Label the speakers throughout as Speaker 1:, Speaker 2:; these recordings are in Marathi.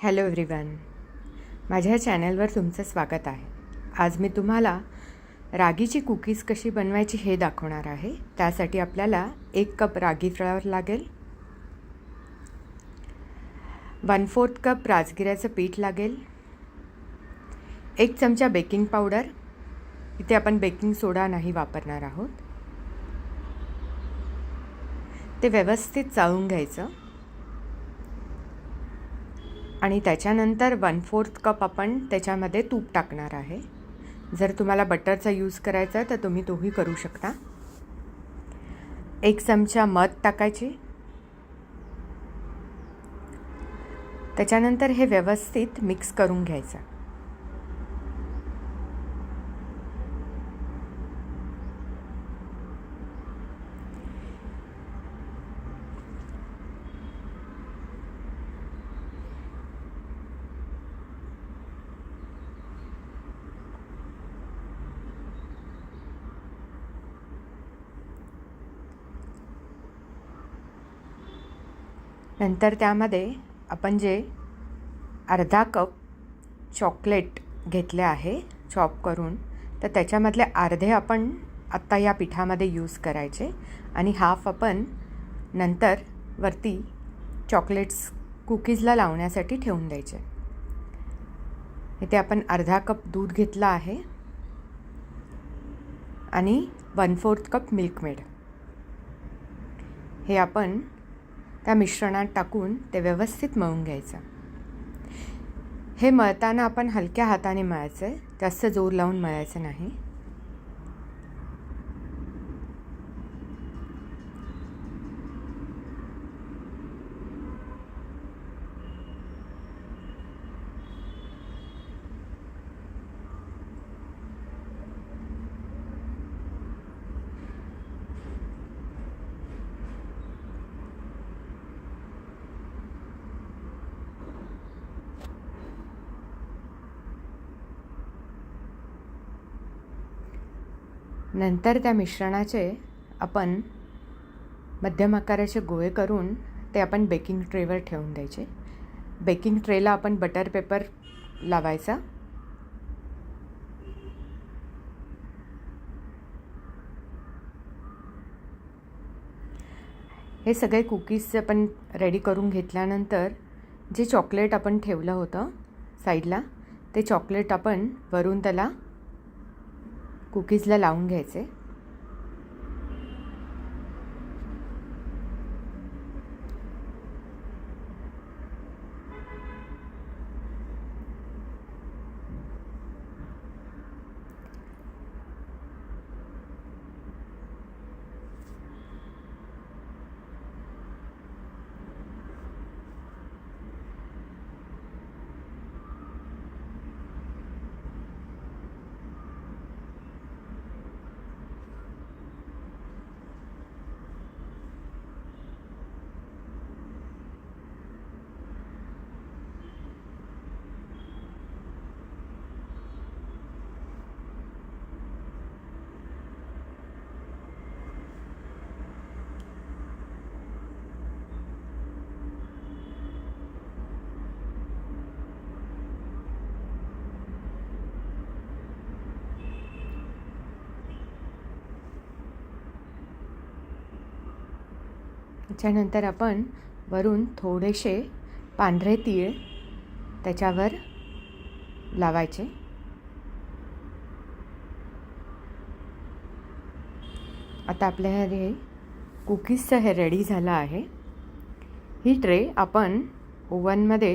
Speaker 1: हॅलो एव्हरीवन, माझ्या चॅनलवर तुमचं स्वागत आहे. आज मी तुम्हाला रागीची कुकीज कशी बनवायची हे दाखवणार आहे. त्यासाठी आपल्याला 1 कप रागी फ्लॉवर लागेल, 1/4 कप राजगिऱ्याचं पीठ लागेल, 1 चमचा बेकिंग पावडर, इथे आपण बेकिंग सोडा नाही वापरणार आहोत. ते व्यवस्थित चाळून घ्यायचं आणि त्याच्यानंतर 1/4 कप आपण त्याच्यामध्ये तूप टाकणार आहे. जर तुम्हाला बटरचा यूज करायचा आहे तर तुम्ही तोही करू शकता. 1 चमचा मध टाकायची. त्याच्यानंतर हे व्यवस्थित मिक्स करून घ्यायचं. नंतर त्यामध्ये आपण जे अर्धा कप चॉकलेट घेतले आहे चॉप करून, तर त्याच्यामधले अर्धे आपण आत्ता या पिठामध्ये यूज करायचे आणि हाफ आपण नंतर वरती चॉकलेट्स कुकीजला लावण्यासाठी ठेवून द्यायचे. इथे आपण अर्धा कप दूध घेतला आहे आणि 1/4 कप मिल्कमेड. हे आपण त्या मिश्रणात टाकून ते व्यवस्थित मळून घ्यायचं. हे मळताना आपण हलक्या हाताने मळायचं आहे, जास्त जोर लावून मळायचं नाही. नंतर त्या मिश्रणाचे आपण मध्यम आकाराचे गोळे करून ते आपण बेकिंग ट्रेवर ठेवून द्यायचे. बेकिंग ट्रेला आपण बटर पेपर लावायचा. हे सगळे कुकीज आपण रेडी करून घेतल्यानंतर जे चॉकलेट आपण ठेवलं होतं साईडला, ते चॉकलेट आपण वरून त्याला कुकीजला लावून घ्यायचे. त्याच्यानंतर आपण वरून थोडेसे पांढरे तीळ त्याच्यावर लावायचे. आता आपल्या हे कुकीजचं हे रेडी झालं आहे. ही ट्रे आपण ओव्हनमध्ये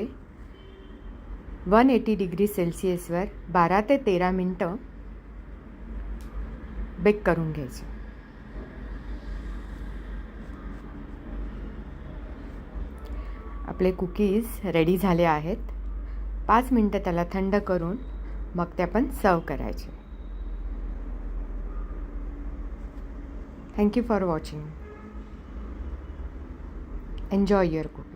Speaker 1: 180 डिग्री सेल्सिअसवर 12 ते 13 मिनटं बेक करून घ्यायची. आपले कुकीज रेडी झाले आहेत. 5 मिनटं त्याला थंड करून मग ते आपण सर्व करायचे. Thank you for watching. Enjoy your cooking.